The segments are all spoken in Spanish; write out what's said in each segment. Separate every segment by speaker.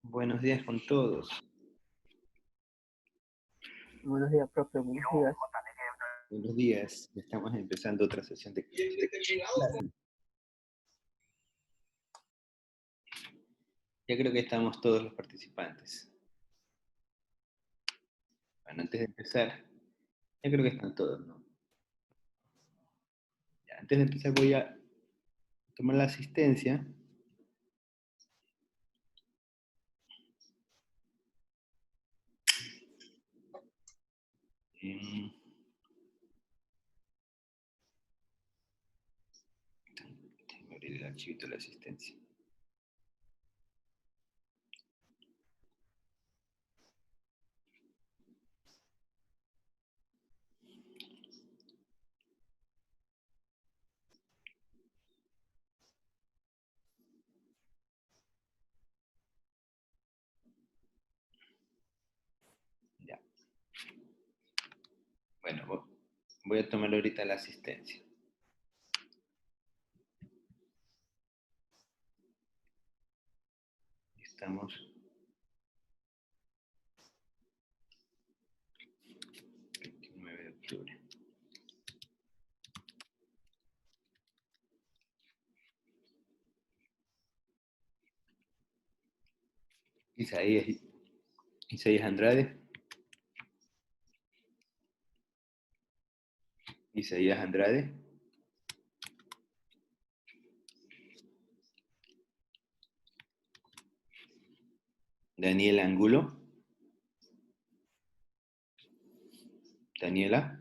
Speaker 1: Buenos días con todos.
Speaker 2: Buenos días, profe. Buenos días.
Speaker 1: Buenos días. Estamos empezando otra sesión de clase. Ya creo que estamos todos los participantes. Bueno, antes de empezar, ya creo que están todos, ¿no? Ya, antes de empezar voy a tomar la asistencia. Tengo que abrir el archivito de la asistencia. Ya. Bueno, voy a tomar ahorita la asistencia. Estamos. 29 de octubre. Isaías Andrade. Isaías Andrade. Daniela Angulo. Daniela.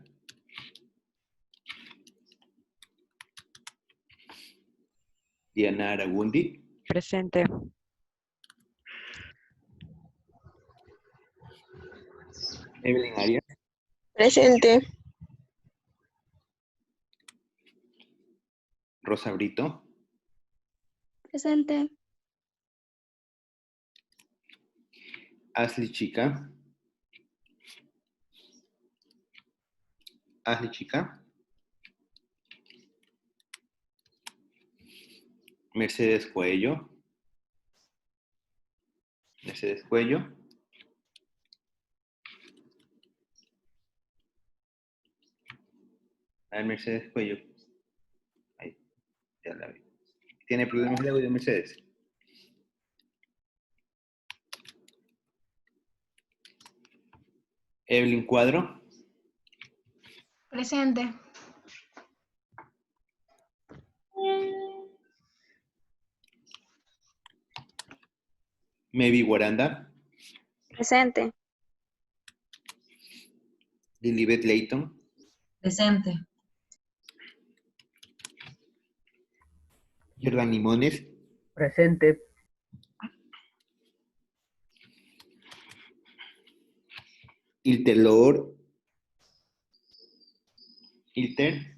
Speaker 1: Diana Aragundi.
Speaker 3: Presente.
Speaker 1: Evelyn Arias.
Speaker 4: Presente.
Speaker 1: Rosa Brito.
Speaker 4: Presente.
Speaker 1: Ashley Chica. Ashley Chica. Mercedes Cuello. Mercedes Cuello. A ver, Mercedes Cuello. Ahí, ya la vi. ¿Tiene problemas de audio, Mercedes? Evelyn Cuadro.
Speaker 4: Presente.
Speaker 1: Maybe Guaranda.
Speaker 4: Presente.
Speaker 1: Lilibet Layton.
Speaker 4: Presente.
Speaker 1: Jordan Limones.
Speaker 2: Presente.
Speaker 1: Ilter Lor. Ilter.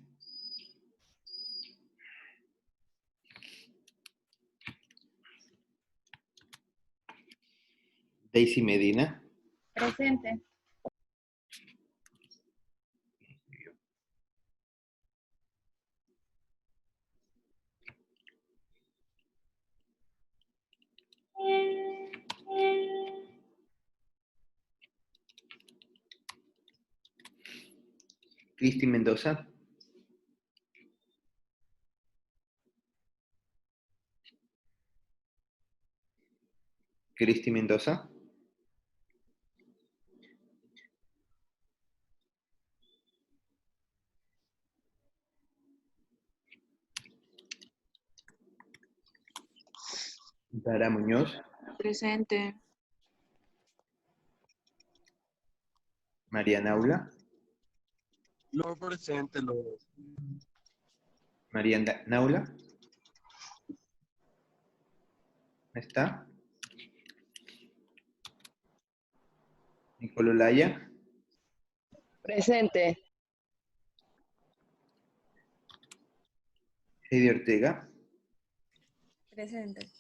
Speaker 1: Daisy Medina.
Speaker 4: Presente.
Speaker 1: Cristi Mendoza. Cristi Mendoza. Dara Muñoz.
Speaker 4: Presente.
Speaker 1: María Naula.
Speaker 5: No presente, no.
Speaker 1: María Naula. ¿Está? Nicolo Laya.
Speaker 4: Presente.
Speaker 1: Heidi Ortega.
Speaker 4: Presente.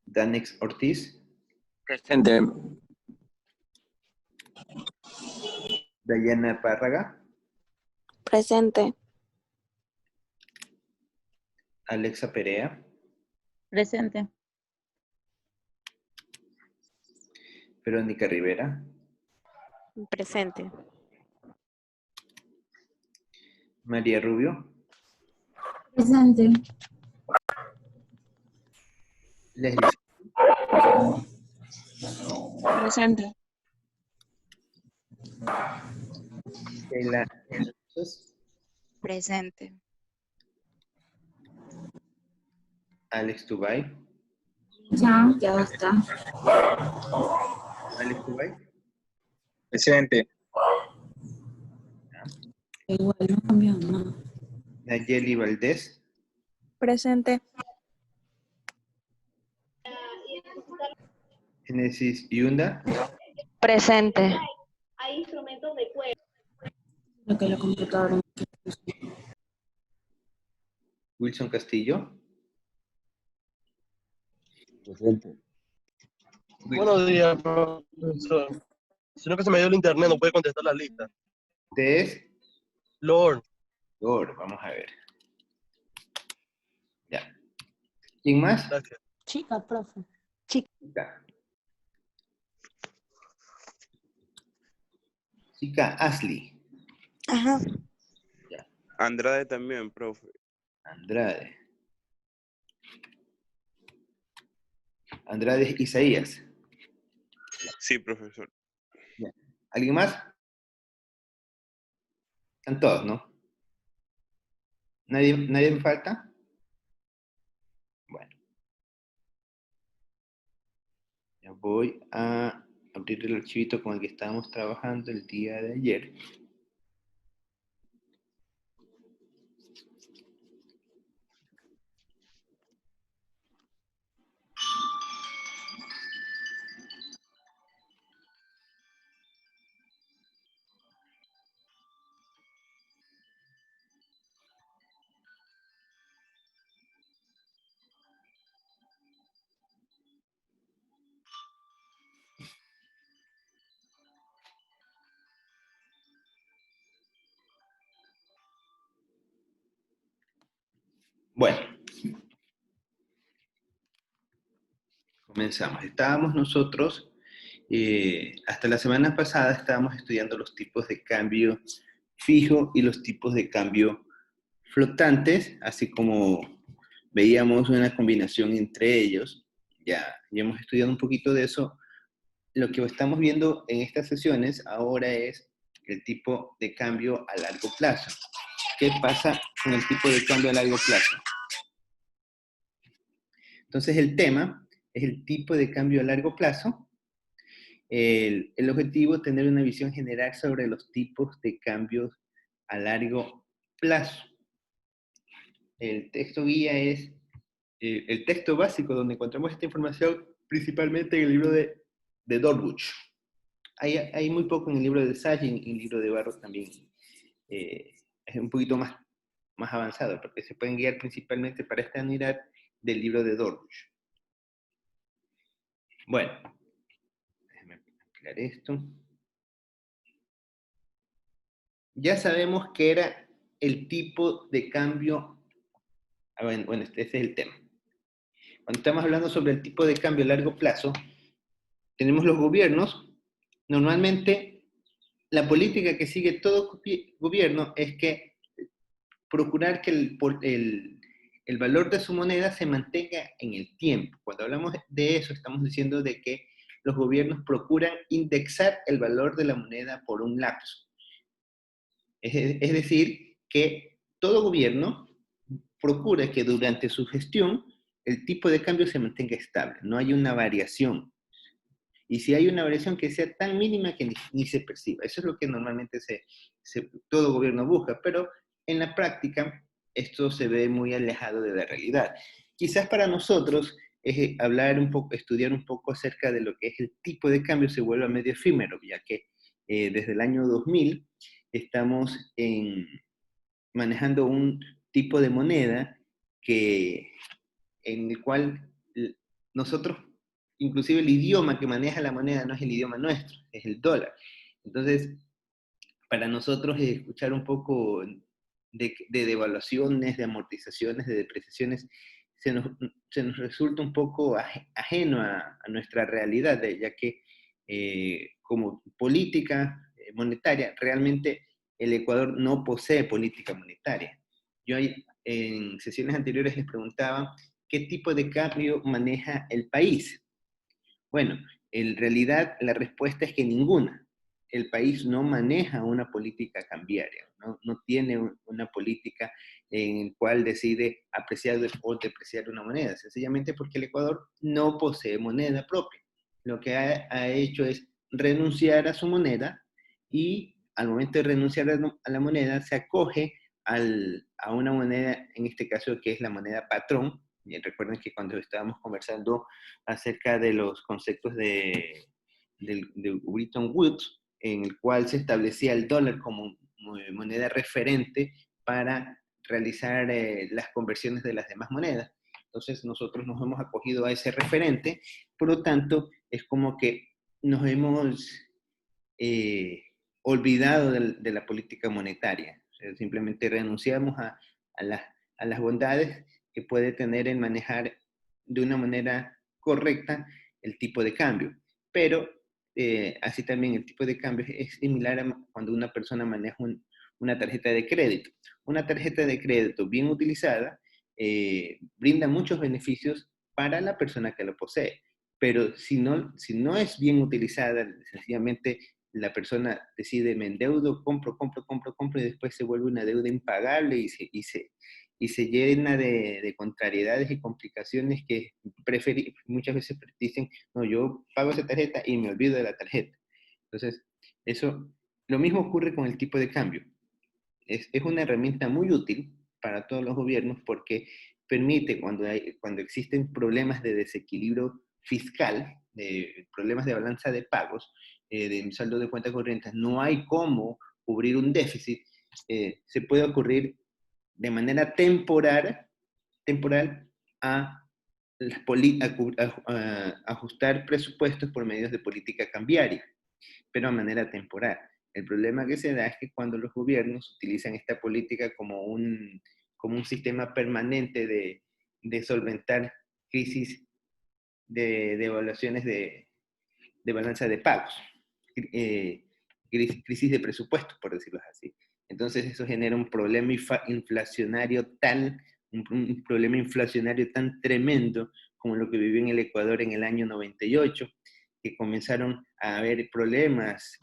Speaker 1: Danex Ortiz.
Speaker 5: Presente.
Speaker 1: Dayana Párraga.
Speaker 4: Presente.
Speaker 1: Alexa Perea.
Speaker 3: Presente.
Speaker 1: Verónica Rivera,
Speaker 6: Presente.
Speaker 1: María Rubio,
Speaker 4: Presente.
Speaker 1: Leslie,
Speaker 4: Presente.
Speaker 1: Sheila,
Speaker 4: Presente.
Speaker 1: Alex Tubay,
Speaker 4: Ya está.
Speaker 1: Alex Tubay,
Speaker 5: Presente.
Speaker 3: Igual no cambió nada.
Speaker 1: Nayeli Valdés,
Speaker 4: Presente.
Speaker 1: Genesis Yunda,
Speaker 4: Presente.
Speaker 3: Lo que la computadora.
Speaker 1: Wilson Castillo,
Speaker 5: Presente.
Speaker 7: Buenos días, profesor. Sino que se me dio el internet, no puede contestar la lista.
Speaker 1: Tess,
Speaker 7: Lord,
Speaker 1: vamos a ver. Ya. ¿Quién más?
Speaker 7: gracias.
Speaker 3: Chica, profe.
Speaker 1: Chica. Chica Ashley.
Speaker 6: Ajá.
Speaker 8: Andrade también, profe.
Speaker 1: Andrade. Andrade Isaías.
Speaker 8: Sí, profesor.
Speaker 1: ¿Alguien más? Están todos, ¿no? ¿Nadie me falta? Bueno. Ya voy a abrir el archivito con el que estábamos trabajando el día de ayer. Bueno, comenzamos. Estábamos nosotros, hasta la semana pasada estábamos estudiando los tipos de cambio fijo y los tipos de cambio flotantes, así como veíamos una combinación entre ellos. Ya hemos estudiado un poquito de eso. Lo que estamos viendo en estas sesiones ahora es el tipo de cambio a largo plazo. ¿Qué pasa con el tipo de cambio a largo plazo? Entonces el tema es el tipo de cambio a largo plazo. El objetivo es tener una visión general sobre los tipos de cambios a largo plazo. El texto guía es el texto básico donde encontramos esta información principalmente en el libro de Dorbuch. Hay muy poco en el libro de Sage y en el libro de Barros también. Es un poquito más avanzado, porque se pueden guiar principalmente para esta unidad del libro de Dorbuch. Bueno, déjenme ampliar esto. Ya sabemos que era el tipo de cambio. Bueno, este es el tema. Cuando estamos hablando sobre el tipo de cambio a largo plazo, tenemos los gobiernos. Normalmente, la política que sigue todo gobierno es que procurar que el valor de su moneda se mantenga en el tiempo. Cuando hablamos de eso, estamos diciendo de que los gobiernos procuran indexar el valor de la moneda por un lapso. Es decir, que todo gobierno procura que durante su gestión el tipo de cambio se mantenga estable, no hay una variación. Y si hay una variación que sea tan mínima que ni se perciba. Eso es lo que normalmente todo gobierno busca, pero en la práctica esto se ve muy alejado de la realidad. Quizás para nosotros hablar un poco, estudiar un poco acerca de lo que es el tipo de cambio se vuelve medio efímero, ya que desde el año 2000 estamos manejando un tipo de moneda en el cual nosotros, inclusive el idioma que maneja la moneda no es el idioma nuestro, es el dólar. Entonces, para nosotros escuchar un poco de devaluaciones, de amortizaciones, de depreciaciones, se nos resulta un poco ajeno a nuestra realidad, ya que como política monetaria, realmente el Ecuador no posee política monetaria. Yo en sesiones anteriores les preguntaba qué tipo de cambio maneja el país. Bueno, en realidad la respuesta es que ninguna. El país no maneja una política cambiaria, no tiene una política en la cual decide apreciar o depreciar una moneda, sencillamente porque el Ecuador no posee moneda propia. Lo que ha hecho es renunciar a su moneda y al momento de renunciar a la moneda se acoge a una moneda, en este caso que es la moneda patrón. Y recuerden que cuando estábamos conversando acerca de los conceptos de Bretton Woods, en el cual se establecía el dólar como moneda referente para realizar las conversiones de las demás monedas. Entonces nosotros nos hemos acogido a ese referente, por lo tanto es como que nos hemos olvidado de la política monetaria. O sea, simplemente renunciamos a las bondades que puede tener el manejar de una manera correcta el tipo de cambio. Pero así también el tipo de cambio es similar a cuando una persona maneja una tarjeta de crédito. Una tarjeta de crédito bien utilizada brinda muchos beneficios para la persona que lo posee. Pero si no es bien utilizada, sencillamente la persona decide, me endeudo, compro, y después se vuelve una deuda impagable y se llena de contrariedades y complicaciones que muchas veces dicen, no, yo pago esa tarjeta y me olvido de la tarjeta. Entonces, lo mismo ocurre con el tipo de cambio. Es una herramienta muy útil para todos los gobiernos porque permite, cuando existen problemas de desequilibrio fiscal, de problemas de balanza de pagos, de saldo de cuentas corrientes, no hay cómo cubrir un déficit, se puede ocurrir de manera temporal a ajustar presupuestos por medios de política cambiaria, pero a manera temporal. El problema que se da es que cuando los gobiernos utilizan esta política como un sistema permanente de solventar crisis de evaluaciones de balanza de pagos, crisis de presupuestos, por decirlo así. Entonces eso genera un problema inflacionario un problema inflacionario tan tremendo como lo que vivió en el Ecuador en el año 98, que comenzaron a haber problemas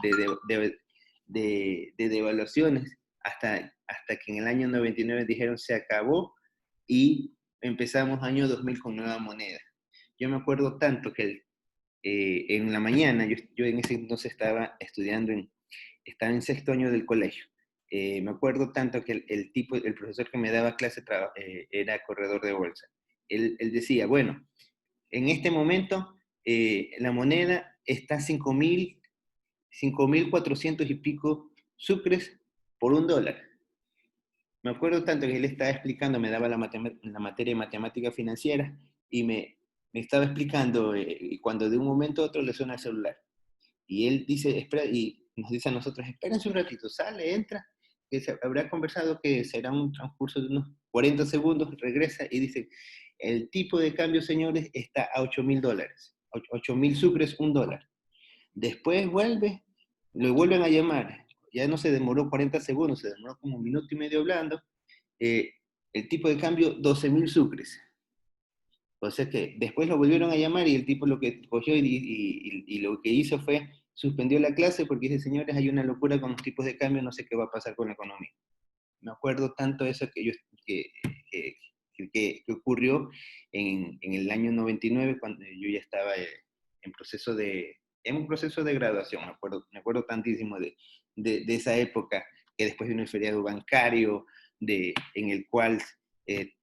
Speaker 1: de devaluaciones hasta que en el año 99 dijeron se acabó y empezamos año 2000 con nueva moneda. Yo me acuerdo tanto que en la mañana, yo en ese entonces estaba estudiando, estaba en sexto año del colegio. Me acuerdo tanto que el profesor que me daba clase era corredor de bolsa. Él decía, bueno, en este momento la moneda está 5.400 y pico sucres por $1. Me acuerdo tanto que él estaba explicando, me daba la materia de matemática financiera y me estaba explicando y cuando de un momento a otro le suena el celular. Y él dice, espera, y nos dice a nosotros, espérense un ratito, sale, entra, que se habrá conversado que será un transcurso de unos 40 segundos, regresa y dice, el tipo de cambio, señores, está a $8.000, 8.000 sucres, $1. Después vuelve, lo vuelven a llamar, ya no se demoró 40 segundos, se demoró como 1 minuto y medio hablando, el tipo de cambio 12.000 sucres. O sea que después lo volvieron a llamar y el tipo lo que cogió y lo que hizo fue suspendió la clase porque dice, señores, hay una locura con los tipos de cambio, no sé qué va a pasar con la economía. Me acuerdo tanto eso que ocurrió en el año 99 cuando yo ya estaba en un proceso de graduación. Me acuerdo tantísimo de esa época, que después vino el feriado bancario, en el cual el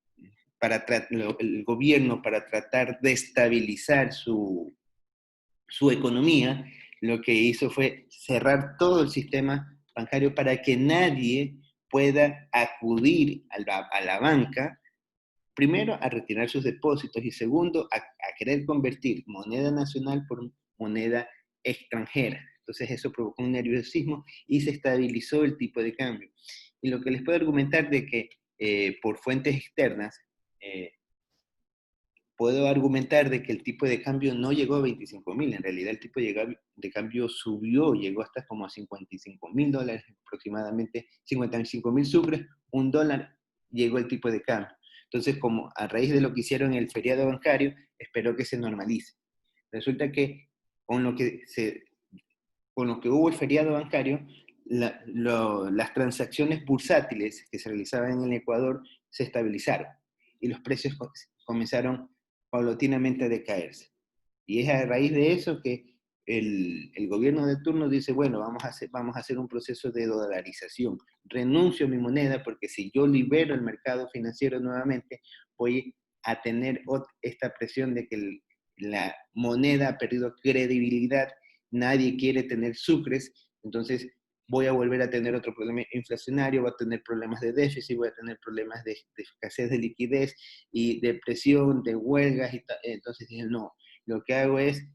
Speaker 1: gobierno, para tratar de estabilizar su economía, lo que hizo fue cerrar todo el sistema bancario para que nadie pueda acudir a la banca, primero a retirar sus depósitos y segundo a querer convertir moneda nacional por moneda extranjera. Entonces eso provocó un nerviosismo y se estabilizó el tipo de cambio. Y lo que les puedo argumentar de que por fuentes externas, puedo argumentar de que el tipo de cambio no llegó a 25.000, en realidad el tipo de cambio subió, llegó hasta como a $55.000 aproximadamente, 55.000 sucres, $1 llegó el tipo de cambio. Entonces, como a raíz de lo que hicieron en el feriado bancario, espero que se normalice. Resulta que con lo que hubo el feriado bancario, las transacciones bursátiles que se realizaban en el Ecuador se estabilizaron y los precios comenzaron paulatinamente a decaerse. Y es a raíz de eso que el gobierno de turno dice, bueno, vamos a hacer un proceso de dolarización. Renuncio a mi moneda porque si yo libero el mercado financiero nuevamente, voy a tener esta presión de que la moneda ha perdido credibilidad, nadie quiere tener sucres, entonces voy a volver a tener otro problema inflacionario, voy a tener problemas de déficit, voy a tener problemas de escasez de liquidez y de presión, de huelgas. Entonces dije, no, lo que hago es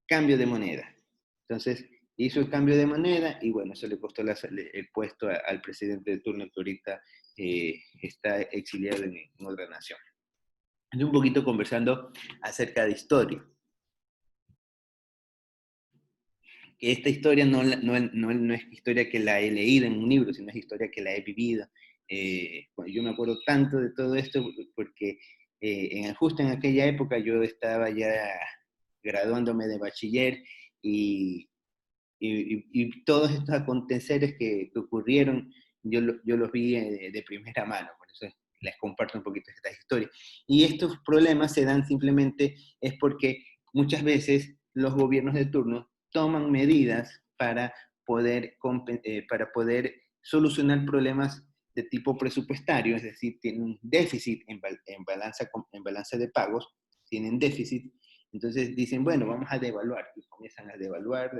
Speaker 1: cambio de moneda. Entonces hizo el cambio de moneda y bueno, eso le costó el puesto al presidente de turno que ahorita está exiliado en otra nación. Estoy un poquito conversando acerca de historia. Esta historia no es historia que la he leído en un libro, sino es historia que la he vivido. Yo me acuerdo tanto de todo esto porque justo en aquella época yo estaba ya graduándome de bachiller y todos estos aconteceres que ocurrieron, yo los vi de primera mano, por eso les comparto un poquito estas historias. Y estos problemas se dan simplemente es porque muchas veces los gobiernos de turno toman medidas para poder solucionar problemas de tipo presupuestario, es decir, tienen un déficit en balanza de pagos, tienen déficit, entonces dicen, bueno, vamos a devaluar, y comienzan a devaluar,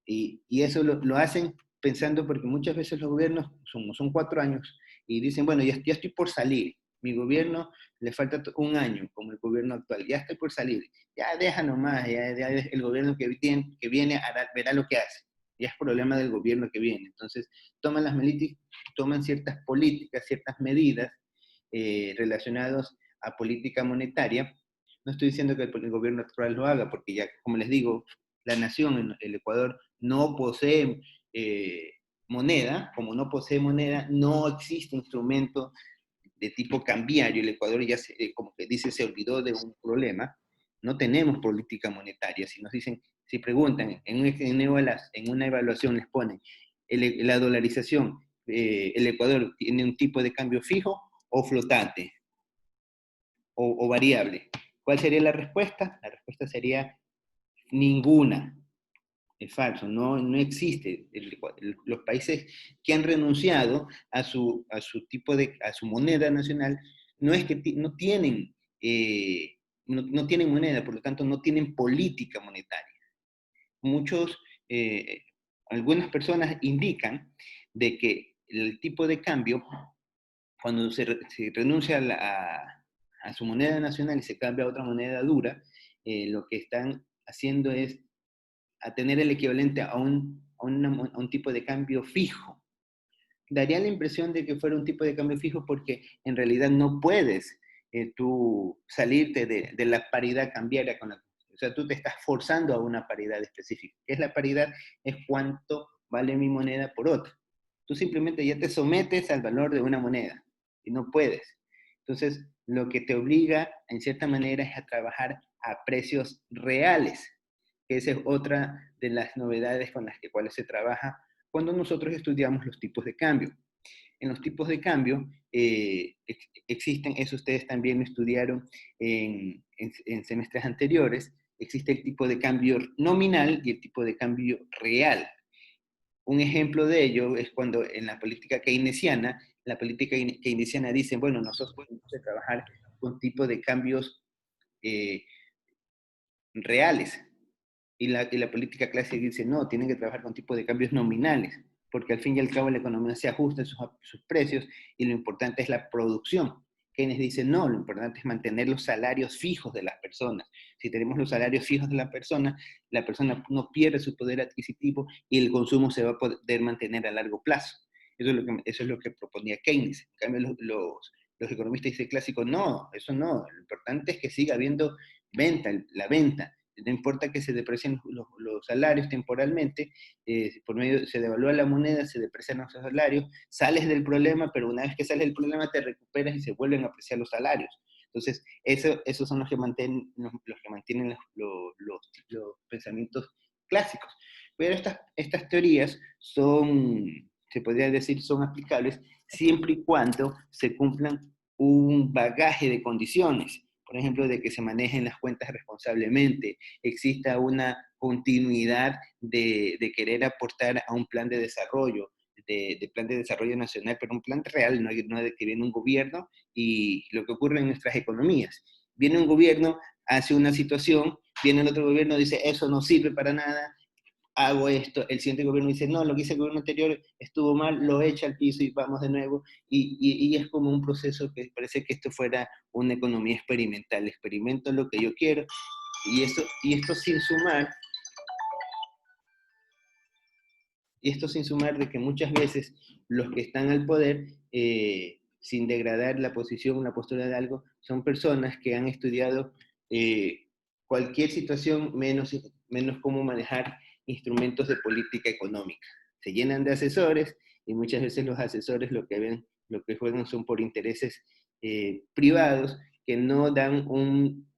Speaker 1: y eso lo hacen pensando porque muchas veces los gobiernos son 4 años, y dicen, bueno, ya estoy por salir, mi gobierno le falta un año, como el gobierno actual, ya estoy por salir, ya deja nomás, ya el gobierno que viene verá lo que hace, ya es problema del gobierno que viene. Entonces toman ciertas políticas, ciertas medidas relacionadas a política monetaria. No estoy diciendo que el gobierno actual lo haga, porque ya, como les digo, la nación, el Ecuador, no posee moneda. Como no posee moneda, no existe instrumento de tipo cambiario. El Ecuador ya, como que dice, se olvidó de un problema. No tenemos política monetaria. Si preguntan, en una evaluación les ponen, la dolarización, el Ecuador tiene un tipo de cambio fijo o flotante, o variable. ¿Cuál sería la respuesta? La respuesta sería ninguna. Es falso, no existe. Los países que han renunciado a su moneda nacional no es que no tienen moneda, por lo tanto no tienen política monetaria. Algunas personas indican de que el tipo de cambio, cuando se renuncia a su moneda nacional y se cambia a otra moneda dura, lo que están haciendo es a tener el equivalente a un tipo de cambio fijo. Daría la impresión de que fuera un tipo de cambio fijo porque en realidad no puedes tú salirte de la paridad cambiaria o sea, tú te estás forzando a una paridad específica. ¿Qué es la paridad? Es cuánto vale mi moneda por otra. Tú simplemente ya te sometes al valor de una moneda y no puedes. Entonces, lo que te obliga, en cierta manera, es a trabajar a precios reales. Esa es otra de las novedades con las cuales se trabaja cuando nosotros estudiamos los tipos de cambio. En los tipos de cambio existen, eso ustedes también lo estudiaron en semestres anteriores, existe el tipo de cambio nominal y el tipo de cambio real. Un ejemplo de ello es cuando en la política keynesiana dice, bueno, nosotros podemos trabajar con tipo de cambios reales. Y la política clásica dice, no, tienen que trabajar con tipo de cambios nominales, porque al fin y al cabo la economía se ajusta a sus precios y lo importante es la producción. Keynes dice, no, lo importante es mantener los salarios fijos de las personas. Si tenemos los salarios fijos de la persona no pierde su poder adquisitivo y el consumo se va a poder mantener a largo plazo. Eso es lo que proponía Keynes. En cambio, los economistas dicen clásicos, no, eso no, lo importante es que siga habiendo la venta, no importa que se deprecien los salarios temporalmente, por medio, se devalúa la moneda, se deprecian los salarios, sales del problema, pero una vez que sales del problema te recuperas y se vuelven a apreciar los salarios. Entonces, esos son los que mantienen los pensamientos clásicos. Pero estas teorías se podría decir, son aplicables siempre y cuando se cumplan un bagaje de condiciones. Por ejemplo, de que se manejen las cuentas responsablemente, exista una continuidad de querer aportar a un plan de desarrollo, de plan de desarrollo nacional, pero un plan real, no de que viene un gobierno y lo que ocurre en nuestras economías. Viene un gobierno, hace una situación, viene el otro gobierno, dice, eso no sirve para nada, hago esto, el siguiente gobierno dice, no, lo que hizo el gobierno anterior estuvo mal, lo echa al piso y vamos de nuevo, y es como un proceso que parece que esto fuera una economía experimental, experimento lo que yo quiero, y esto sin sumar de que muchas veces los que están al poder, sin degradar la posición, la postura de algo, son personas que han estudiado cualquier situación menos cómo manejar instrumentos de política económica. Se llenan de asesores y muchas veces los asesores lo que juegan son por intereses privados que no dan un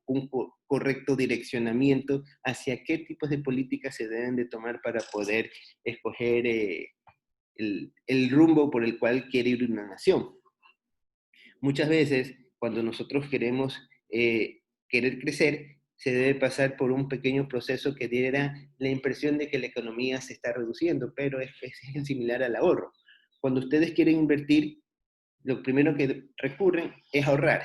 Speaker 1: correcto direccionamiento hacia qué tipos de políticas se deben de tomar para poder escoger el rumbo por el cual quiere ir una nación. Muchas veces, cuando nosotros queremos querer crecer, se debe pasar por un pequeño proceso que diera la impresión de que la economía se está reduciendo, pero es similar al ahorro. Cuando ustedes quieren invertir, lo primero que recurren es ahorrar.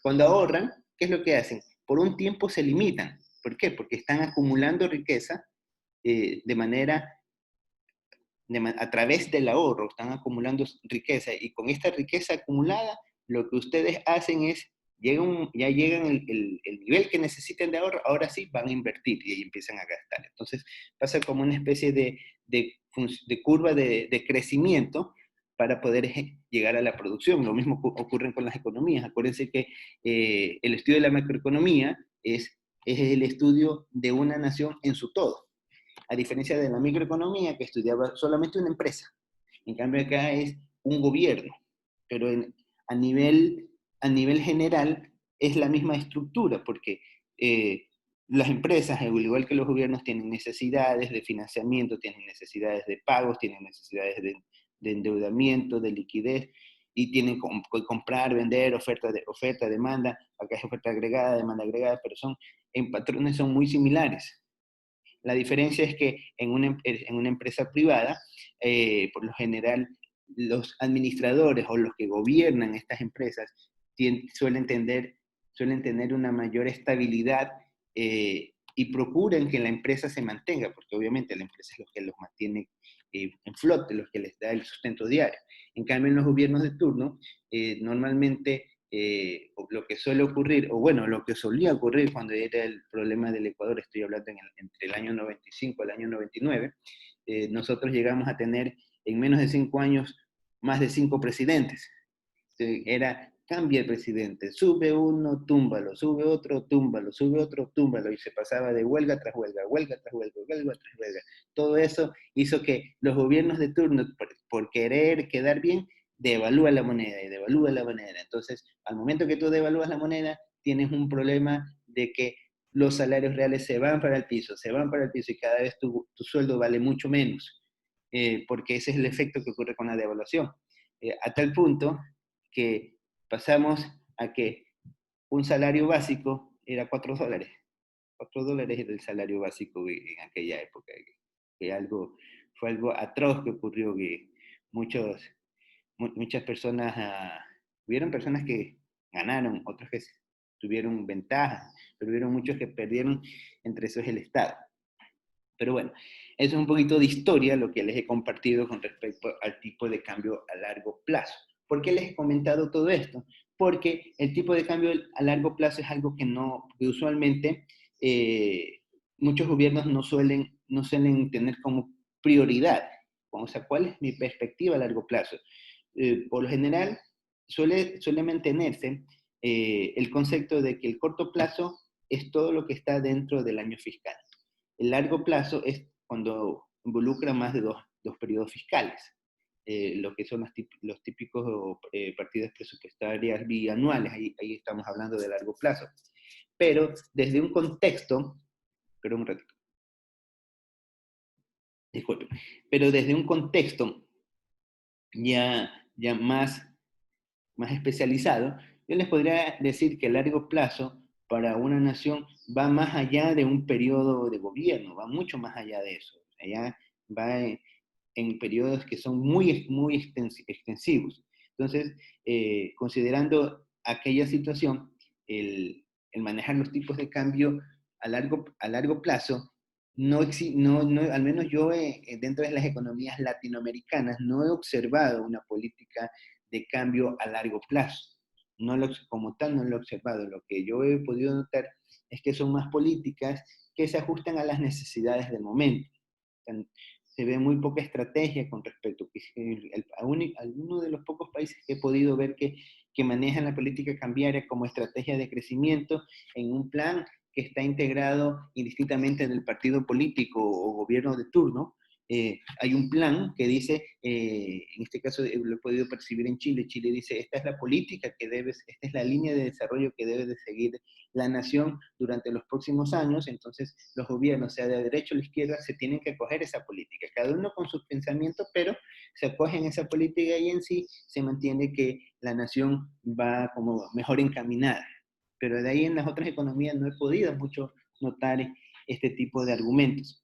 Speaker 1: Cuando ahorran, ¿qué es lo que hacen? Por un tiempo se limitan. ¿Por qué? Porque están acumulando riqueza a través del ahorro, están acumulando riqueza, y con esta riqueza acumulada, lo que ustedes hacen es, ya llegan el nivel que necesiten de ahorro, ahora sí van a invertir, y ahí empiezan a gastar. Entonces, pasa como una especie de curva de crecimiento para poder llegar a la producción. Lo mismo ocurre con las economías. Acuérdense que el estudio de la macroeconomía es el estudio de una nación en su todo, a diferencia de la microeconomía, que estudiaba solamente una empresa. En cambio acá es un gobierno, pero a nivel general es la misma estructura, porque las empresas, al igual que los gobiernos, tienen necesidades de financiamiento, tienen necesidades de pagos, tienen necesidades de endeudamiento, de liquidez, y tienen que comprar, vender, oferta, demanda, acá es oferta agregada, demanda agregada, pero en patrones son muy similares. La diferencia es que en una empresa privada, por lo general, los administradores o los que gobiernan estas empresas suelen tener una mayor estabilidad y procuran que la empresa se mantenga, porque obviamente la empresa es lo que los mantiene en flote, los que les da el sustento diario. En cambio, en los gobiernos de turno, normalmente lo que suele ocurrir, o bueno, lo que solía ocurrir cuando era el problema del Ecuador, estoy hablando entre el año 95 al año 99, nosotros llegamos a tener en menos de 5 años más de 5 presidentes. Cambia el presidente, sube uno, túmbalo, sube otro, túmbalo, sube otro, túmbalo, y se pasaba de huelga tras huelga, huelga tras huelga, huelga tras huelga. Todo eso hizo que los gobiernos de turno, por querer quedar bien, devalúa la moneda y devalúa la moneda. Entonces, al momento que tú devalúas la moneda, tienes un problema de que los salarios reales se van para el piso, y cada vez tu sueldo vale mucho menos, porque ese es el efecto que ocurre con la devaluación. A tal punto que pasamos a que un salario básico era $4. $4 era el salario básico en aquella época. Fue algo atroz que ocurrió, que muchas personas, hubieron personas que ganaron, otras que tuvieron ventaja, pero hubieron muchos que perdieron, entre esos el Estado. Pero bueno, eso es un poquito de historia, lo que les he compartido con respecto al tipo de cambio a largo plazo. ¿Por qué les he comentado todo esto? Porque el tipo de cambio a largo plazo es algo que usualmente muchos gobiernos no suelen tener como prioridad. O sea, ¿cuál es mi perspectiva a largo plazo? Por lo general, suele mantenerse el concepto de que el corto plazo es todo lo que está dentro del año fiscal. El largo plazo es cuando involucra más de dos periodos fiscales, lo que son los típicos partidas presupuestarias bianuales, ahí estamos hablando de largo plazo. Pero desde un contexto, perdón un ratito, disculpen, pero desde un contexto ya más especializado, yo les podría decir que el largo plazo para una nación va más allá de un periodo de gobierno, va mucho más allá de eso. Allá va en periodos que son muy extensivos. Entonces, considerando aquella situación, el manejar los tipos de cambio a largo plazo, al menos yo dentro de las economías latinoamericanas no he observado una política de cambio a largo plazo. Como tal no lo he observado. Lo que yo he podido notar es que son más políticas que se ajustan a las necesidades del momento. Se ve muy poca estrategia con respecto a alguno de los pocos países que he podido ver que manejan la política cambiaria como estrategia de crecimiento en un plan que está integrado indistintamente en el partido político o gobierno de turno. Hay un plan que dice, en este caso lo he podido percibir en Chile. Chile dice, esta es la política esta es la línea de desarrollo que debe de seguir la nación durante los próximos años. Entonces los gobiernos, sea de derecha o de izquierda, se tienen que acoger esa política, cada uno con sus pensamientos, pero se acogen esa política y en sí se mantiene que la nación va como mejor encaminada. Pero de ahí en las otras economías no he podido mucho notar este tipo de argumentos.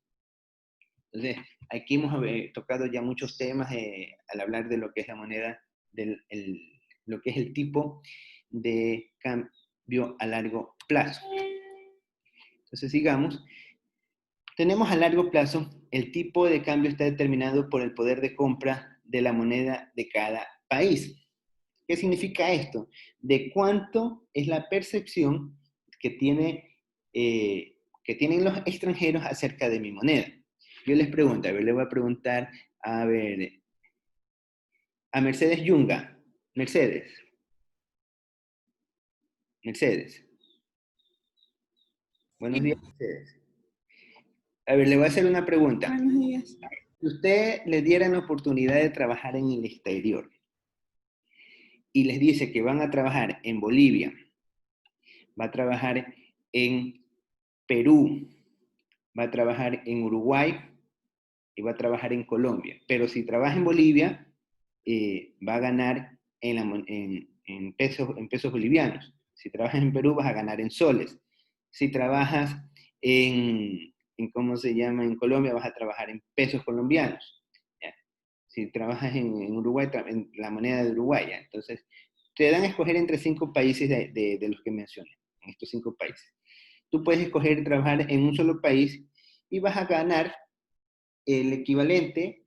Speaker 1: Entonces, aquí hemos tocado ya muchos temas al hablar de lo que es la moneda, lo que es el tipo de cambio a largo plazo. Entonces, sigamos. Tenemos a largo plazo, el tipo de cambio está determinado por el poder de compra de la moneda de cada país. ¿Qué significa esto? De cuánto es la percepción que tienen los extranjeros acerca de mi moneda. Yo les pregunto, le voy a preguntar, a Mercedes Yunga. Mercedes. Buenos días, Mercedes. Le voy a hacer una pregunta.
Speaker 3: Buenos días.
Speaker 1: Si usted le diera la oportunidad de trabajar en el exterior y les dice que van a trabajar en Bolivia, va a trabajar en Perú, va a trabajar en Uruguay y va a trabajar en Colombia. Pero si trabaja en Bolivia, va a ganar en pesos bolivianos. Si trabajas en Perú, vas a ganar en soles. Si trabajas ¿cómo se llama? En Colombia, vas a trabajar en pesos colombianos. ¿Ya? Si trabajas en Uruguay, en la moneda de Uruguay. ¿Ya? Entonces, te dan a escoger entre 5 países de los que mencioné, en estos 5 países. Tú puedes escoger trabajar en un solo país y vas a ganar el equivalente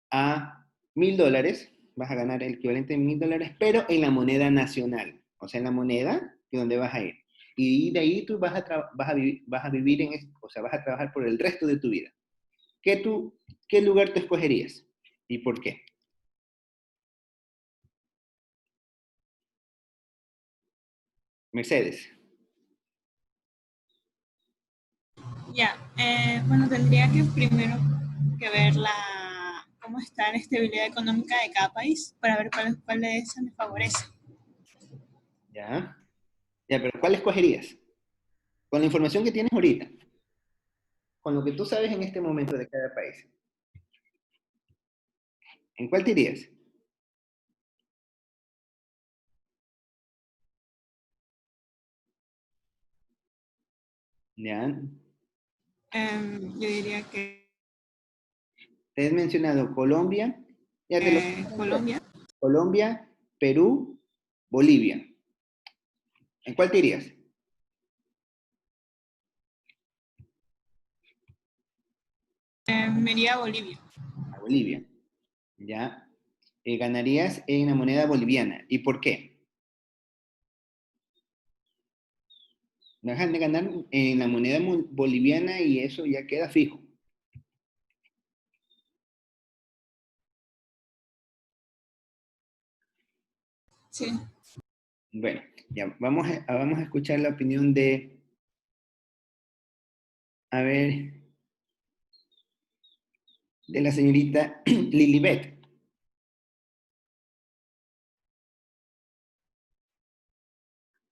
Speaker 1: a $1,000, vas a ganar el equivalente de $1,000, pero en la moneda nacional, o sea, en la moneda de donde vas a ir. Y de ahí tú vas a vivir o sea, vas a trabajar por el resto de tu vida. ¿Qué lugar te escogerías? ¿Y por qué? Mercedes.
Speaker 3: Ya, bueno, tendría que primero que ver cómo está la estabilidad económica de cada país para ver cuál de esas me favorece.
Speaker 1: Ya, pero ¿cuál escogerías? Con la información que tienes ahorita, con lo que tú sabes en este momento de cada país, ¿en cuál te irías? Ya.
Speaker 3: Yo diría que
Speaker 1: Te has mencionado Colombia, ya te
Speaker 3: Colombia.
Speaker 1: Colombia, Perú, Bolivia. ¿En cuál te irías?
Speaker 3: Me iría a Bolivia.
Speaker 1: A Bolivia. Ya. Ganarías en la moneda boliviana. ¿Y por qué? Dejan de ganar en la moneda boliviana y eso ya queda fijo.
Speaker 3: Sí.
Speaker 1: Bueno, ya, vamos a escuchar la opinión de, a ver, de la señorita Lilibet.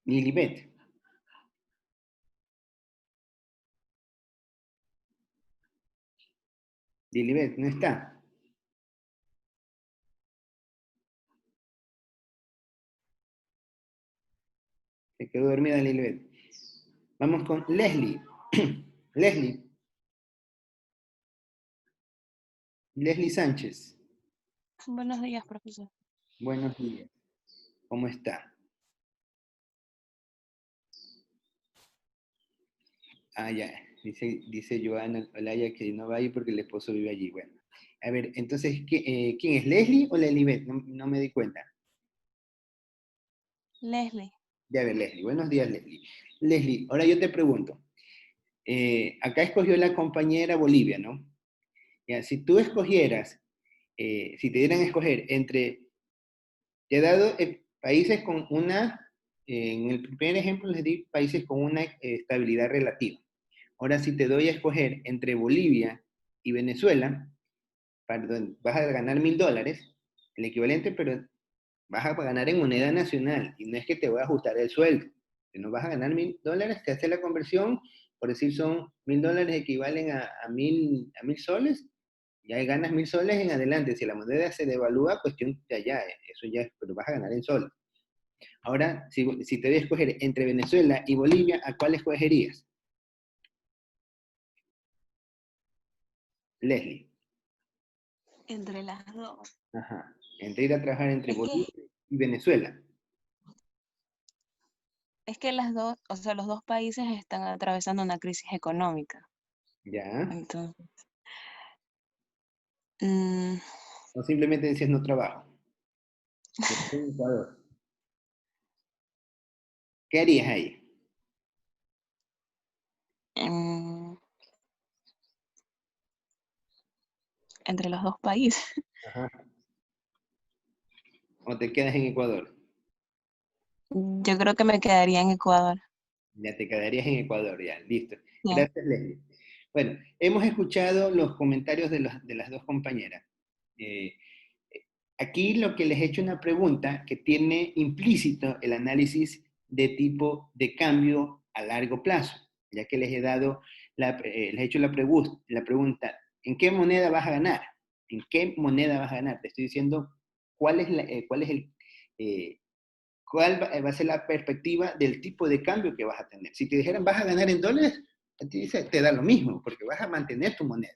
Speaker 1: Lilibet. Lilibet, ¿no está? Se quedó dormida Lilibet. Vamos con Leslie. Leslie. Leslie Sánchez.
Speaker 4: Buenos días, profesor.
Speaker 1: Buenos días. ¿Cómo está? Ah, ya. Dice Joana Olaya que no va a ir porque el esposo vive allí. Bueno. A ver, entonces, ¿quién es? ¿Leslie o Lilibet? No me di cuenta.
Speaker 4: Leslie.
Speaker 1: Ya ver, Leslie. Buenos días, Leslie. Leslie, ahora yo te pregunto. Acá escogió la compañera Bolivia, ¿no? Ya, si tú escogieras, si te dieran a escoger entre, te he dado países con una, en el primer ejemplo les di países con una estabilidad relativa. Ahora si te doy a escoger entre Bolivia y Venezuela, perdón, vas a ganar $1000, el equivalente, pero vas a ganar en moneda nacional, y no es que te voy a ajustar el sueldo, no vas a ganar $1000, te hace la conversión, por decir son $1000 equivalen a mil soles, ya ganas 1000 soles en adelante. Si la moneda se devalúa, cuestión de allá, eso ya, pero vas a ganar en soles. Ahora, si te voy a escoger entre Venezuela y Bolivia, ¿a cuál escogerías? Leslie.
Speaker 4: Entre las dos.
Speaker 1: Ajá. Entre ir a trabajar entre
Speaker 4: Es
Speaker 1: Bolivia
Speaker 4: que,
Speaker 1: y Venezuela.
Speaker 4: es que las dos, o sea, los dos países están atravesando una crisis económica.
Speaker 1: Ya.
Speaker 4: Entonces, mm,
Speaker 1: O simplemente dices no trabajo. Estoy en Ecuador. ¿Qué harías ahí?
Speaker 4: mm, entre los dos países.
Speaker 1: Ajá. ¿O te quedas en Ecuador?
Speaker 4: Yo creo que me quedaría en Ecuador.
Speaker 1: Ya te quedarías en Ecuador, ya, listo.
Speaker 4: Sí.
Speaker 1: Gracias, Leslie. Bueno, hemos escuchado los comentarios de las dos compañeras. Eh, Aquí lo que les he hecho una pregunta que tiene implícito el análisis de tipo de cambio a largo plazo, ya que les he dado, les he hecho la pregunta, ¿en qué moneda vas a ganar? ¿En qué moneda vas a ganar? Te estoy diciendo cuál es, eh, cuál va a ser la perspectiva del tipo de cambio que vas a tener. Si te dijeran vas a ganar en dólares, a ti te da lo mismo, porque vas a mantener tu moneda.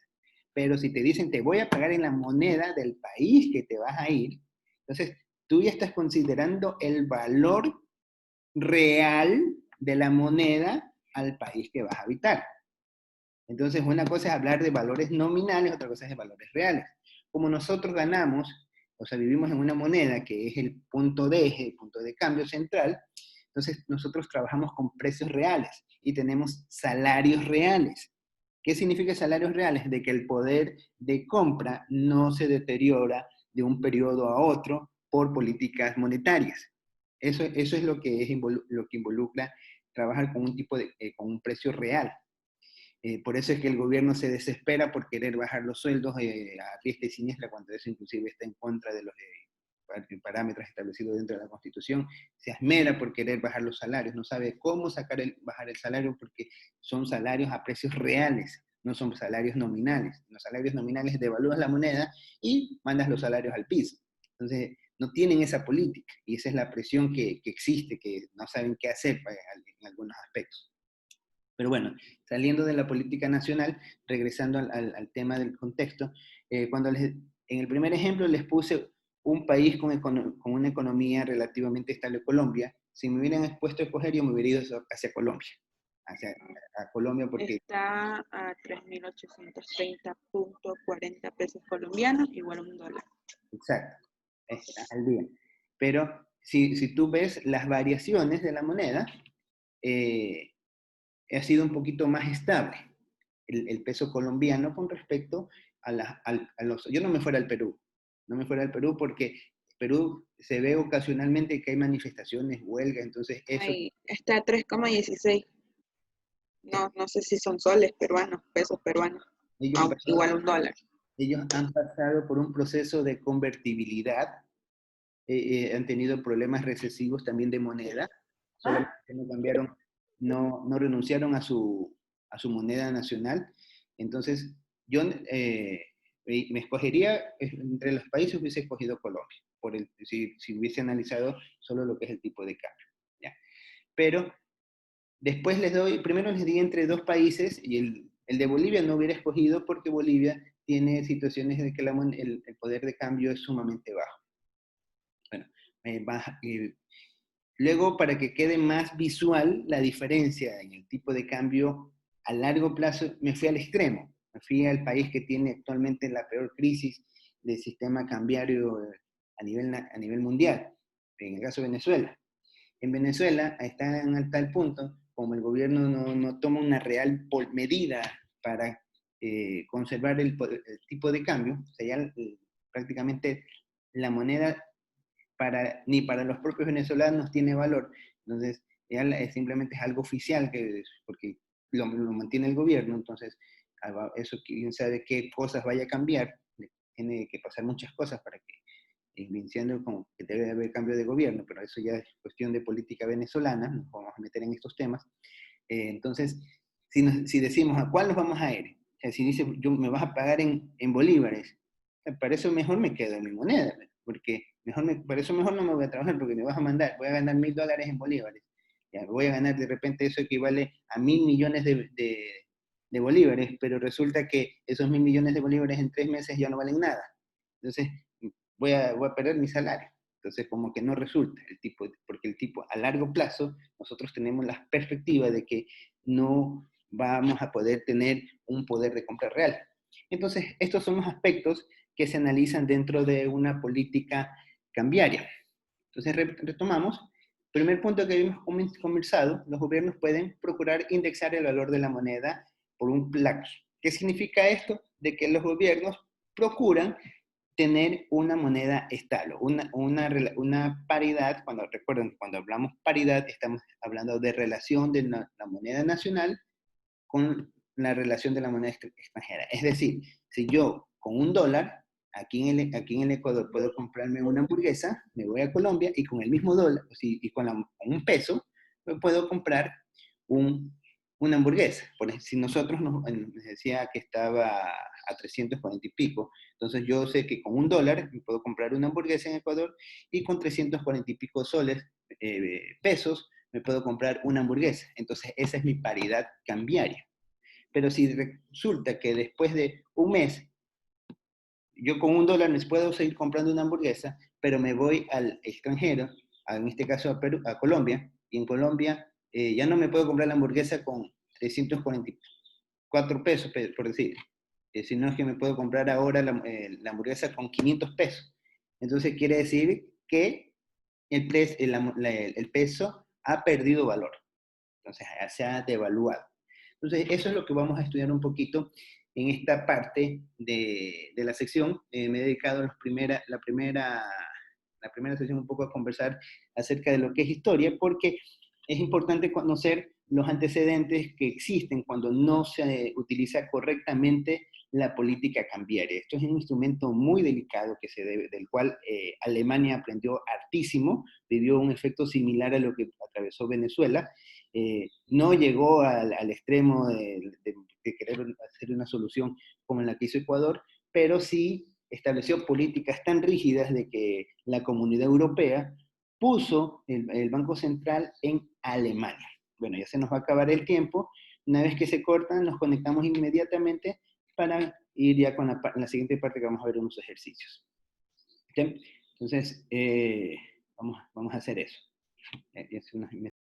Speaker 1: Pero si te dicen te voy a pagar en la moneda del país que te vas a ir, entonces tú ya estás considerando el valor real de la moneda al país que vas a habitar. Entonces una cosa es hablar de valores nominales, otra cosa es de valores reales. Como nosotros ganamos, o sea, vivimos en una moneda que es el punto de eje, el punto de cambio central, entonces nosotros trabajamos con precios reales y tenemos salarios reales. ¿Qué significa salarios reales? De que el poder de compra no se deteriora de un periodo a otro por políticas monetarias. Eso es lo que, lo que involucra trabajar con un tipo de, con un precio real. Por eso es que el gobierno se desespera por querer bajar los sueldos a diestra y siniestra, cuando eso inclusive está en contra de los parámetros establecidos dentro de la Constitución. Se esmera por querer bajar los salarios, no sabe cómo bajar el salario, porque son salarios a precios reales, no son salarios nominales. En los salarios nominales devalúas la moneda y mandas los salarios al piso. Entonces, no tienen esa política, y esa es la presión que existe, que no saben qué hacer en algunos aspectos. Pero bueno, saliendo de la política nacional, regresando al tema del contexto, en el primer ejemplo les puse un país con una economía relativamente estable, Colombia. Si me hubieran puesto a escoger, yo me hubiera ido hacia Colombia, a Colombia, porque...
Speaker 9: Está a 3.830.40 pesos colombianos, igual a $1.
Speaker 1: Exacto, al día. Pero si tú ves las variaciones de la moneda, ha sido un poquito más estable el peso colombiano con respecto a los... Yo no me fuera al Perú, no me fuera al Perú porque Perú se ve ocasionalmente que hay manifestaciones, huelgas, entonces eso...
Speaker 9: Ahí está a 3,16. No, no sé si son soles peruanos, pesos peruanos.
Speaker 1: Ellos,
Speaker 9: Igual $1.
Speaker 1: ellos han pasado por un proceso de convertibilidad, han tenido problemas recesivos también de moneda, solamente no cambiaron, no renunciaron a su moneda nacional. Entonces, yo me escogería, entre los países hubiese escogido Colombia, si hubiese analizado solo lo que es el tipo de cambio. ¿Ya? Pero después primero les di entre dos países, y el de Bolivia no hubiera escogido porque Bolivia tiene situaciones de que el poder de cambio es sumamente bajo. Bueno, luego, para que quede más visual la diferencia en el tipo de cambio a largo plazo, me fui al extremo. Me fui al país que tiene actualmente la peor crisis del sistema cambiario a nivel mundial, en el caso de Venezuela. En Venezuela están a tal punto, como el gobierno no toma una real medida para conservar el tipo de cambio, o sea, ya prácticamente la moneda ni para los propios venezolanos tiene valor. Entonces, ya simplemente es algo oficial, porque lo mantiene el gobierno, entonces eso quién sabe qué cosas vaya a cambiar, tiene que pasar muchas cosas para que, diciendo como que debe haber cambio de gobierno, pero eso ya es cuestión de política venezolana, nos vamos a meter en estos temas. Entonces, si decimos a cuál nos vamos a ir, o sea, si dice, me vas a pagar en bolívares, para eso mejor me quedo en mi moneda, porque para eso mejor no me voy a trabajar, porque me vas a mandar, voy a ganar $1.000 en bolívares, ya, voy a ganar, de repente eso equivale a 1.000 millones de bolívares, pero resulta que esos 1.000 millones de bolívares en 3 meses ya no valen nada. Entonces, voy a perder mi salario. Entonces, como que no resulta porque el tipo a largo plazo, nosotros tenemos la perspectiva de que no vamos a poder tener un poder de compra real. Entonces, estos son los aspectos que se analizan dentro de una política cambiaria. Entonces, retomamos. Primer punto que habíamos conversado, los gobiernos pueden procurar indexar el valor de la moneda por un plazo. ¿Qué significa esto? De que los gobiernos procuran tener una moneda estable, una paridad. Recuerden, cuando hablamos paridad, estamos hablando de relación de la moneda nacional con la relación de la moneda extranjera. Es decir, si yo con $1, aquí en el Ecuador puedo comprarme una hamburguesa, me voy a Colombia y con el mismo dólar, y con un peso, me puedo comprar una hamburguesa. Si nosotros nos decía que estaba a 340 y pico, entonces yo sé que con $1 me puedo comprar una hamburguesa en Ecuador y con 340 y pico pesos, me puedo comprar una hamburguesa. Entonces esa es mi paridad cambiaria. Pero si resulta que después de un mes, yo con $1 me puedo seguir comprando una hamburguesa, pero me voy al extranjero, en este caso a Colombia, y en Colombia ya no me puedo comprar la hamburguesa con 344 pesos, por decir, sino es que me puedo comprar ahora la hamburguesa con 500 pesos. Entonces quiere decir que el peso ha perdido valor, entonces se ha devaluado. Entonces eso es lo que vamos a estudiar un poquito en esta parte de la sección. Me he dedicado la primera sesión un poco a conversar acerca de lo que es historia, porque es importante conocer los antecedentes que existen cuando no se utiliza correctamente la política cambiaria. Esto es un instrumento muy delicado del cual Alemania aprendió hartísimo, vivió un efecto similar a lo que atravesó Venezuela. No llegó al extremo de querer hacer una solución como la que hizo Ecuador, pero sí estableció políticas tan rígidas de que la Comunidad Europea puso el Banco Central en Alemania. Bueno, ya se nos va a acabar el tiempo. Una vez que se cortan, nos conectamos inmediatamente para ir ya con la siguiente parte, que vamos a ver unos ejercicios. ¿Okay? Entonces, vamos a hacer eso. Me